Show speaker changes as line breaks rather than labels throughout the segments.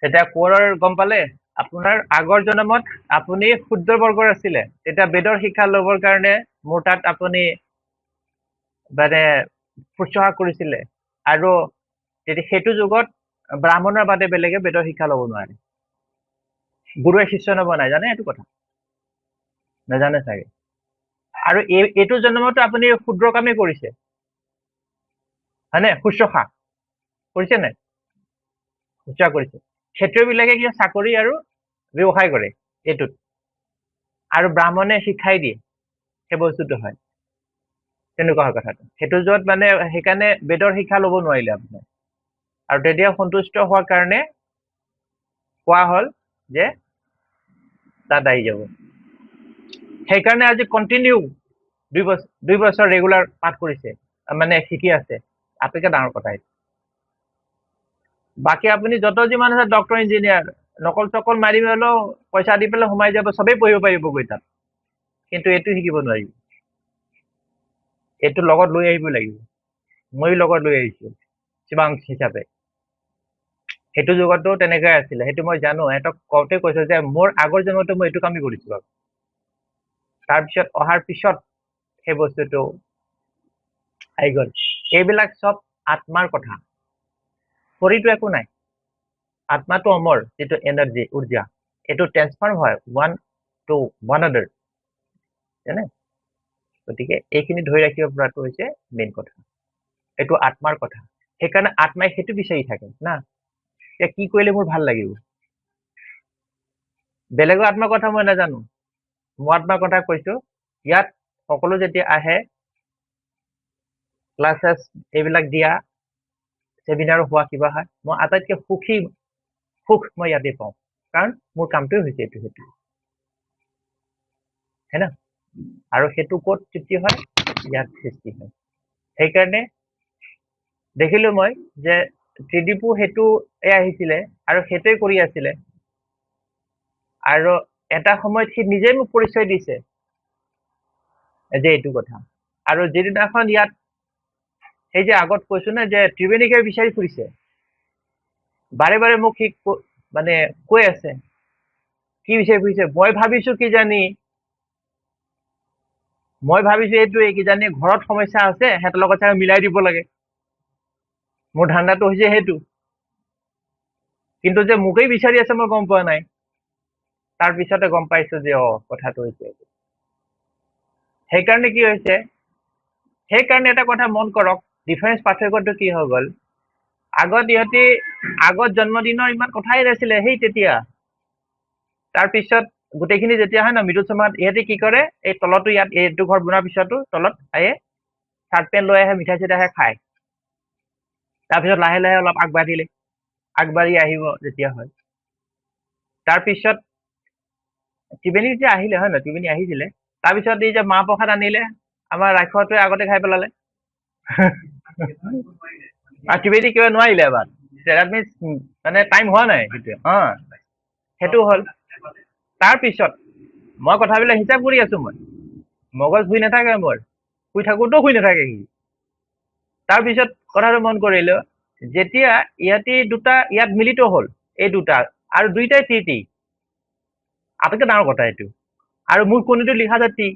তেতিয়া কোঁৱৰৰ গম পালে আপোনাৰ আগৰ জন্মত আপুনি ক্ষুদ্ৰ বৰ্গৰ আছিলে তেতিয়া বেদৰ শিক্ষা ল'বৰ কাৰণে মোৰ তাত আপুনি মানে শুশ্ৰূষা কৰিছিলে আৰু তেতিয়া সেইটো যুগত ব্ৰাহ্মণৰ বাদে বেলেগে বেদৰ শিক্ষা ল'ব নোৱাৰে গুৰুৱে শিষ্য নবনাই জানে এইটো কথা নাজানে চাগে আৰু এইটো জন্মতো আপুনি ক্ষুদ্ৰ কামেই কৰিছে হয়নে শুশ্ৰূষা কৰিছে নাই শুশ্ৰূষা কৰিছে ক্ষত্ৰিয়বিলাকে কি চাকৰি আৰু ব্যৱসায় কৰে এইটোত আৰু ব্ৰাহ্মণে শিক্ষাই দিয়ে সেই বস্তুটো হয় তেনেকুৱা হয় কথাটো সেইটো য'ত মানে সেইকাৰণে বেদৰ শিক্ষা ল'ব নোৱাৰিলে আপুনি আৰু তেতিয়া সন্তুষ্ট হোৱাৰ কাৰণে কোৱা হ'ল যে তাত আহি যাব সেইকাৰণে আজি কণ্টিনিউ 2 বছৰ ৰেগুলাৰ পাঠ কৰিছে মানে শিকি আছে আটাইতকৈ ডাঙৰ কথা এইটো বাকী আপুনি যত যিমান আছে ডক্টৰ ইঞ্জিনিয়াৰ নকল চকল মাৰি হ'লেও পইচা দি পেলাই সোমাই যাব চবেই পঢ়িব পাৰিব গৈ তাত কিন্তু এইটো শিকিব নোৱাৰিব এইটো লগত লৈ আহিব লাগিব মই লগত লৈ আহিছো শিৱাংশ হিচাপে সেইটো যুগতো তেনেকৈ আছিলে সেইটো মই জানো সিহঁতক কওঁতে কৈছো যে মোৰ আগৰ জন্মতো মই এইটো কামেই কৰিছো বাৰু তাৰপিছত অহাৰ পিছত সেই বস্তুটো আহি গ'ল এইবিলাক চব আত্মাৰ কথা শৰীৰটো একো নাই আত্মাটো অমৰ যিটো এনাৰ্জি উৰ্জা এইটো ট্ৰেন্সফাৰ হয় ওৱান টু ওৱান আদাৰ জানে গতিকে এইখিনি ধৰি ৰাখিব পৰাটো হৈছে মেইন কথা এইটো আত্মাৰ কথা সেইকাৰণে আত্মাই সেইটো বিচাৰি থাকে না যে কি কৰিলে মোৰ ভাল লাগিব বেলেগৰ আত্মাৰ কথা মই নাজানো মোৰ আত্মাৰ কথা কৈছো ইয়াত সকলো যেতিয়া আহে ক্লাছেছ এইবিলাক দিয়া চেমিনাৰ হোৱা কিবা হয় মই আটাইতকৈ সুখ মই ইয়াতে পাওঁ কাৰণ মোৰ কামটোৱে হৈছে এইটো সেইটো হয় না আৰু সেইটো ক'ত সৃষ্টি হয় ইয়াত সৃষ্টি হয় সেইকাৰণে দেখিলো মই যে ত্ৰিদীপো সেইটো আহিছিলে আৰু সেইটোৱে কৰি আছিলে আৰু এটা সময়ত সি নিজে মোক পৰিচয় দিছে যে এইটো কথা আৰু যিদিনাখন ইয়াত সেই যে আগত কৈছো না যে ত্ৰিবেণীকে বিচাৰি ফুৰিছে বাৰে বাৰে মোক সি মানে কৈ আছে কি বিচাৰি ফুৰিছে মই ভাবিছো এইটোৱে কিজানি ঘৰত সমস্যা আছে সিহঁতৰ লগত চাগে মিলাই দিব লাগে মোৰ ধান্দাটো হৈছে সেইটো কিন্তু যে মোকেই বিচাৰি আছে মই গম পোৱা নাই তাৰ পিছতে গম পাইছো যে কথাটো হৈছে সেইকাৰণে কি হৈছে সেইকাৰণে এটা কথা মন কৰক ডিফাৰেন্স পাৰ্থক্যটো কি হৈ গ'ল আগত জন্মদিনৰ ইমান কথাই নাছিলে সেই তেতিয়া তাৰপিছত গোটেইখিনি যেতিয়া হয় না মৃদু সমাজ ইহঁতে কি কৰে এই তলতো ইয়াত এইটো ঘৰ বনোৱাৰ পিছতো তলত আহে চাৰ্ট পেণ্ট লৈ আহে মিঠাই চিঠাই আহে খায় তাৰপিছত লাহে লাহে অলপ আগবাঢ়ি আহিব যেতিয়া হয় তাৰপিছত ত্ৰিবেণী যেতিয়া আহিলে হয় নহয় ত্ৰিবেণী আহিছিলে তাৰপিছত এই যে মাহ প্ৰসাদ আনিলে আমাৰ ৰাক্ষসটোৱে আগতে খাই পেলালে ত্ৰিবেণী কিবা নোৱাৰিলে এবাৰ মানে টাইম হোৱা নাই সেইটো হ'ল তাৰপিছত মই কথাবিলাক হিচাপ কৰি আছো মই মগজ শুই নাথাকে মোৰ শুই থাকোঁতেও শুই নাথাকে সি তাৰপিছত কথাটো মন কৰিলো যেতিয়া ইয়াত মিলিত হ'ল এই দুটা আৰু দুইটাই তৃতি আটাইতকৈ ডাঙৰ কথা এইটো আৰু মোৰ কণীটো লিখা জাতি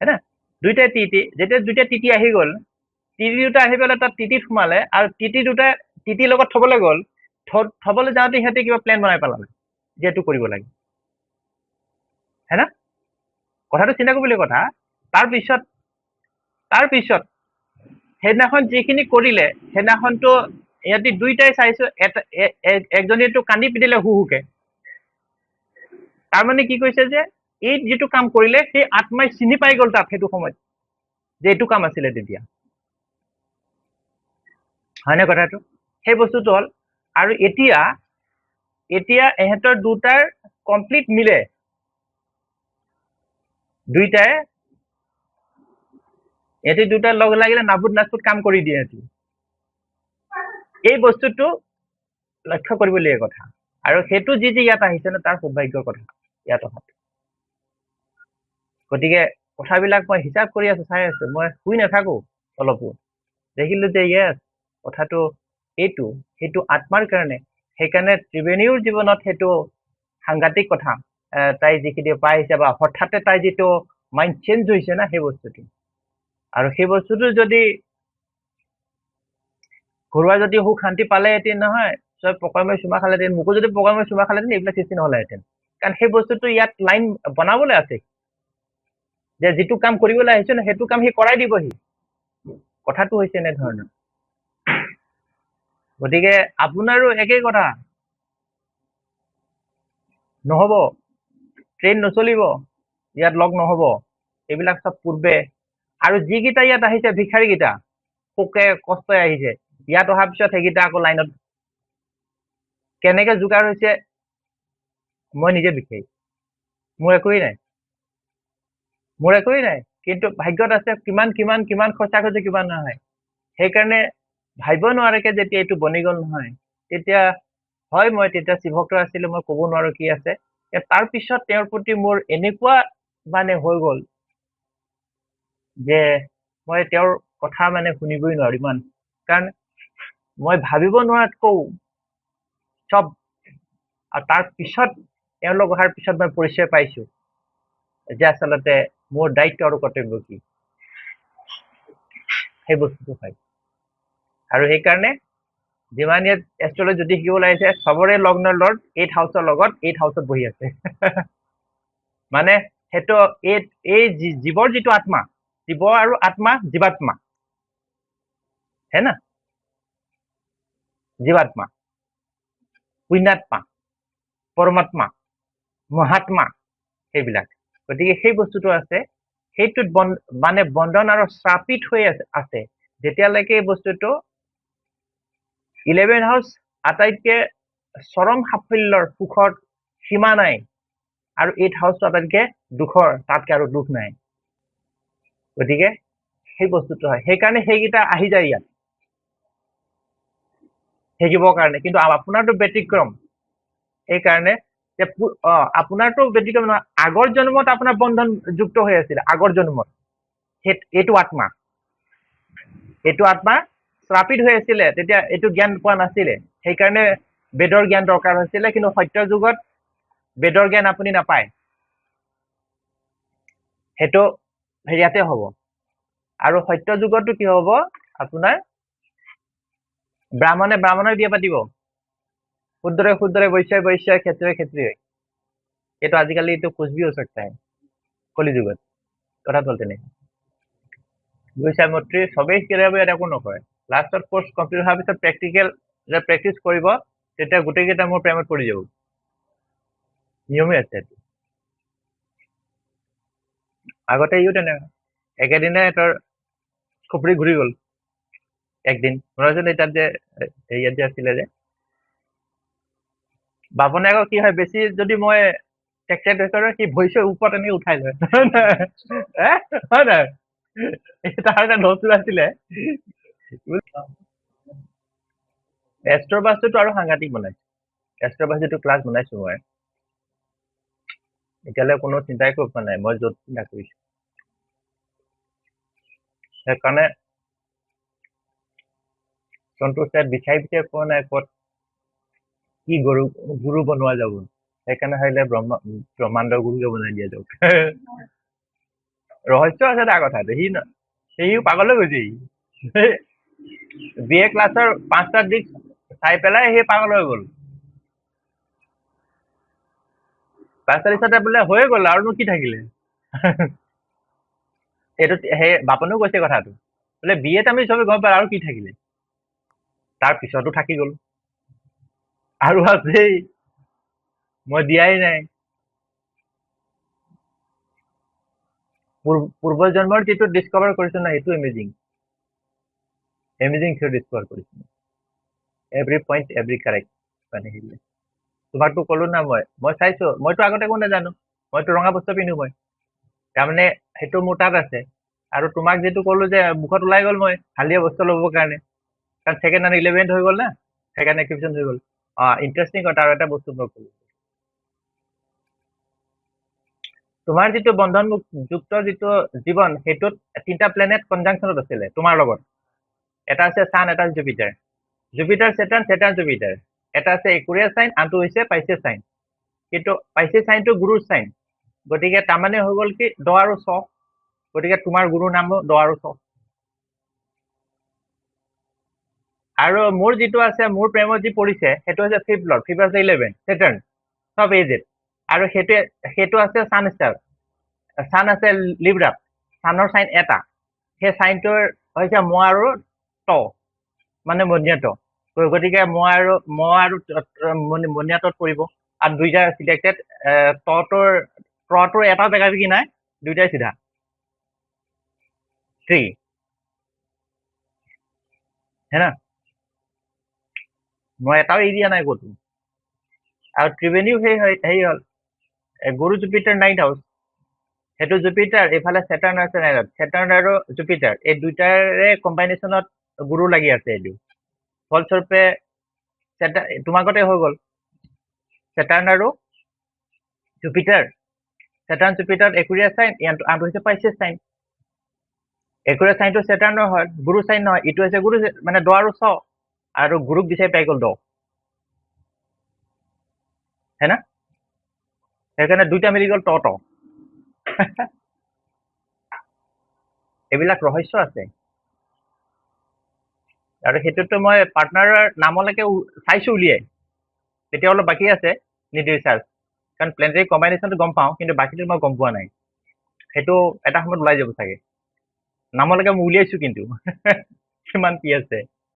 হয় না দুইটাই তৃতি যেতিয়া দুইটা তৃতি আহি গ'ল তিতি দুটা আহি পেলাই তাত তিতিত সোমালে আৰু তিতিৰ লগত থবলৈ গ'ল থবলৈ যাওঁতে সিহঁতে কিবা প্লেন বনাই পেলালে যে এইটো কৰিব লাগে হয় না কথাটো চিন্তা কৰিবলগীয়া কথা তাৰপিছত সেইদিনাখন যিখিনি কৰিলে সেইদিনাখনতো ইহঁতি দুইটাই চাইছো একজনীয়েতো কান্দি পিটিলে হুকে তাৰমানে কি কৈছে যে এই যিটো কাম কৰিলে সেই আত্মাই চিনি পাই গ'ল তাত সেইটো সময়ত যে এইটো কাম আছিলে তেতিয়া হয়নে কথাটো সেই বস্তুটো হ'ল আৰু এতিয়া ইহঁতৰ দুটাৰ কমপ্লিট মিলে ইহঁতি দুটাৰ লগ লাগিলে নাবুত কাম কৰি দিয়ে এই বস্তুটো লক্ষ্য কৰিবলগীয়া কথা আৰু সেইটো যি ইয়াত আহিছে ন তাৰ সৌভাগ্যৰ কথা ইয়াত অহাটো গতিকে কথাবিলাক মই হিচাপ কৰি আছো চাই আছো মই শুই নাথাকো অলপো দেখিলো যে কথাটো সেইটো আত্মাৰ কাৰণে সেইকাৰণে ত্ৰিবেণীৰ জীৱনত সেইটো সাংঘাতিক কথা তাই যিখিনি পাই আহিছে বা হঠাতে তাই যিটো মাইণ্ড চেঞ্জ হৈছে না সেই বস্তুটো আৰু সেই বস্তুটো যদি ঘৰুৱা যদি সুখ শান্তি পালেহেঁতেন নহয় তই পকৰমে চুমা খালেহেঁতেন মোকো যদি পকৰমে চুমা খালেহেঁতেন এইবিলাক সৃষ্টি নহ'লেহেঁতেন কাৰণ সেই বস্তুটো ইয়াত লাইন বনাবলৈ আছে যে যিটো কাম কৰিবলৈ আহিছে না সেইটো কাম সি কৰাই দিবহি কথাটো হৈছে এনেধৰণৰ গতিকে আপোনাৰো একেই কথা নহ'ব ট্ৰেইন নচলিব ইয়াত লগ নহ'ব এইবিলাক চব পূৰ্বে আৰু যিকেইটা ইয়াত আহিছে ভিক্ষাৰীকেইটা পোকে কষ্টই আহিছে ইয়াত অহাৰ পিছত সেইকেইটা আকৌ লাইনত কেনেকে যোগাৰ হৈছে মই নিজে বিচাৰি মোৰ একোৱেই নাই কিন্তু ভাগ্যত আছে কিমান কিমান কিমান খৰচা কৰিছে কিমান নহয় সেইকাৰণে ভাবিব নোৱাৰাকে যেতিয়া এইটো বনি গ'ল নহয় তেতিয়া হয় মই তেতিয়া শিৱভক্ত আছিলো মই ক'ব নোৱাৰো কি আছে তাৰ পিছত তেওঁৰ প্ৰতি মোৰ এনেকুৱা মানে হৈ গ'ল যে মই তেওঁৰ কথা মানে শুনিবই নোৱাৰো ইমান কাৰণ মই ভাবিব নোৱাৰাতকৈ চব আৰু তাৰ পিছত এওঁলোক অহাৰ পিছত মই পৰিচয় পাইছো যে আচলতে মোৰ দায়িত্ব আৰু কৰ্তব্য কি সেই বস্তুটো হয় আৰু সেইকাৰণে যিমান ইয়াত এষ্ট্ৰলজি যদি শিকিবলৈ আহিছে চবৰে লগ্নৰ লৰ্ড 8 হাউচৰ লগত 8 হাউচত বহি আছে মানে সেইটো এই জীৱৰ যিটো আত্মা জীৱ আৰু আত্মা জীৱাত্মা হে না জীৱাত্মা পুণ্যাত্মা পৰমাত্মা মহাত্মা সেইবিলাক গতিকে সেই বস্তুটো আছে সেইটোত মানে বন্ধন আৰু শ্ৰাপিত হৈ আছে যেতিয়ালৈকে এই বস্তুটো 11 হাউচ আটাইতকে চৰম সাফল্যৰ সুখৰ সীমা নাই আৰু 8 হাউচটো আটাইতকে দুখৰ তাতকে আৰু দুখ নাই গতিকে সেই বস্তুটো হয় সেইকাৰণে সেইকেইটা আহি যায় ইয়াত শিকিবৰ কাৰণে কিন্তু আপোনাৰতো ব্যতিক্ৰম সেইকাৰণে যে আপোনাৰতো ব্যতিক্ৰম নহয় আগৰ জন্মত আপোনাৰ বন্ধন যুক্ত হৈ আছিল আগৰ জন্মত এইটো আত্মা শ্ৰাপিত হৈ আছিলে তেতিয়া এইটো জ্ঞান পোৱা নাছিলে সেইকাৰণে বেদৰ জ্ঞান দৰকাৰ হৈছিলে কিন্তু সত্য যুগত বেদৰ জ্ঞান আপুনি নাপায় সেইটো হেৰিয়াতে হ'ব আৰু সত্য যুগতো কি হ'ব আপোনাৰ ব্ৰাহ্মণে বিয়া পাতিব শুদ্ধৰে বৈশ্যই ক্ষেত্ৰীয় এইটো আজিকালি এইটো কুছ ভি হৈ सकता है কলি যুগত কথা বলতে নেই বৈশ্যা মৈত্ৰী সবেই শিকাব ইয়াত একো নকৰে লাষ্টত কোৰ্চ কমপ্লিট হোৱাৰ পিছত প্ৰেক্টিকেল যে প্ৰেক্টিচ কৰিব তেতিয়া গোটেইকেইটা মোৰ প্ৰেমত পৰি যাব নিয়মেই আছে আগতে ইও তেনেকুৱা একেদিনে তোৰ খুপৰি ঘূৰি গ'ল একদিন মনত তাত যে ইয়াত যে আছিলে যে বাপনে আকৌ কি হয় বেছি যদি মই টেক্সেট কৰো সি ভৰিৰ ওপৰত এনেকে উঠাই লয় হয় নাই তাৰ এটা নতুন আছিলে এষ্ট্ৰবাছটো আৰু সাংঘাতিক বনাইছে এষ্ট্ৰবাছ যিটো ক্লাছ বনাইছো মই এতিয়ালৈ কোনো চিন্তাই কৰিব পৰা নাই মই য'ত চিন্তা কৰিছো সেইকাৰণে সন্তোষ বিচাৰি পোৱা নাই ক'ত কি গুৰু বনোৱা যাব সেইকাৰণে ভাবিলে ব্ৰহ্মাণ্ডৰ গুৰুকে বনাই দিয়া যাওক ৰহস্য আছে তাৰ কথাটো সিও পাগলৈ গৈছে বি এ ক্লাছৰ 5টা দিশ চাই পেলাই সেই পাগল হৈ গ'ল 5টা দিশতে বোলে হৈয়ে গ'ল আৰুনো কি থাকিলে এইটো সেই বাপনেও কৈছে কথাটো বোলে বি এত আমি চবে গম পাওঁ আৰু কি থাকিলে তাৰ পিছতো থাকি গ'ল আৰু আছেই মই দিয়াই নাই পূৰ্ব জন্মৰ যিটো ডিস্কভাৰ কৰিছো না সেইটো এমেজিং থিয়ৰি ডিস্কভাৰ কৰিছো এভৰি পইণ্ট এভৰি কাৰেক্ট মানে সেইবিলাক তোমাকতো ক'লো না মই চাইছো মইতো আগতে একো নাজানো মইতো ৰঙা বস্তু পিন্ধো মই তাৰমানে সেইটো মোৰ তাত আছে আৰু তোমাক যিটো ক'লো যে মুখত ওলাই গ'ল মই হালধীয়া বস্তু ল'বৰ কাৰণে কাৰণ ছেকেণ্ড আৰু 11th হৈ গ'ল না সেইকাৰণে এক্সিবিশ্যন হৈ গ'ল ইণ্টাৰেষ্টিং কথা আৰু এটা বস্তু মই ক'লো তোমাৰ যিটো বন্ধন যুক্ত যিটো জীৱন সেইটোত 3টা প্লেনেট কনজাংচনত আছিলে তোমাৰ লগত এটা আছে ছান এটা জুপিটাৰ জুপিটাৰ ছেটাৰ্ণ জুপিটাৰ এটা আছে একুৰিয়া চাইন, আনটো হৈছে পাইছে চাইন। কিন্তু পাইছে চাইনটো গুৰুৰ চাইন, গতিকে তাৰমানে হৈ গ'ল কি দ আৰু চ, গতিকে তোমাৰ গুৰুৰ নামো দ আৰু চ। আৰু মোৰ যিটো আছে, মোৰ প্ৰেমত যি পৰিছে সেইটো হৈছে ফিফ্থ লৰ্ড, ফিফ্থ আছে 11 চেটাৰ্ণ, চব এজেড। আৰু সেইটো আছে ছান ষ্টাৰ, ছান আছে লিব্ৰাত, ছানৰ চাইন এটা, সেই চাইনটোৰ হৈছে ম আৰু ত, মানে মনিয়া ত। গতিকে ম আৰু মনিয়া তত পৰিব। আৰু দুইটা চিলেক্টেড, তটোৰ এটা জেগা কি নাই, দুইটাই চিধা 3, হে না? মই এটাও এৰি দিয়া নাই ক'তো। আৰু ত্ৰিবেণীও হেৰি হ'ল, গুৰু জুপিটাৰ 9th হাউচ, সেইটো জুপিটাৰ, এইফালে চেটাৰ্ণ আছে 9th, চেটাৰ্ণ আৰু জুপিটাৰ এই দুইটাৰে কম্বাইনেশ্যনত গুৰু লাগি আছে। এইটো ফলস্বৰূপে তোমাকতে হৈ গ'ল চেটাৰ্ণ আৰু জুপিটাৰ, চেটাৰ্ণ জুপিটাৰ একুৰিয়া চাইন, আনটো হৈছে পাইছে চাইন। একুৰিয়া চাইনটো চেটাৰ্ণৰ হয়, গুৰু চাইন নহয়, ইটো হৈছে গুৰু মানে দ আৰু চ, আৰু গুৰুক বিচাৰি পাই গ'ল দ, হে না? সেইকাৰণে দুইটা মিলি গ'ল ত ত। এইবিলাক ৰহস্য আছে। আৰু সেইটোতো মই পাৰ্টনাৰৰ নামলৈকে চাইছো উলিয়াই, তেতিয়া অলপ বাকী আছে নিড ৰিচাৰ্জ, কাৰণ প্লেনেটাৰী কম্বাইনেশ্যনটো গম পাওঁ, কিন্তু বাকীটো মই গম পোৱা নাই। সেইটো এটা সময়ত ওলাই যাব চাগে, নামলৈকে মই উলিয়াইছো কিন্তু কিমান কি আছে।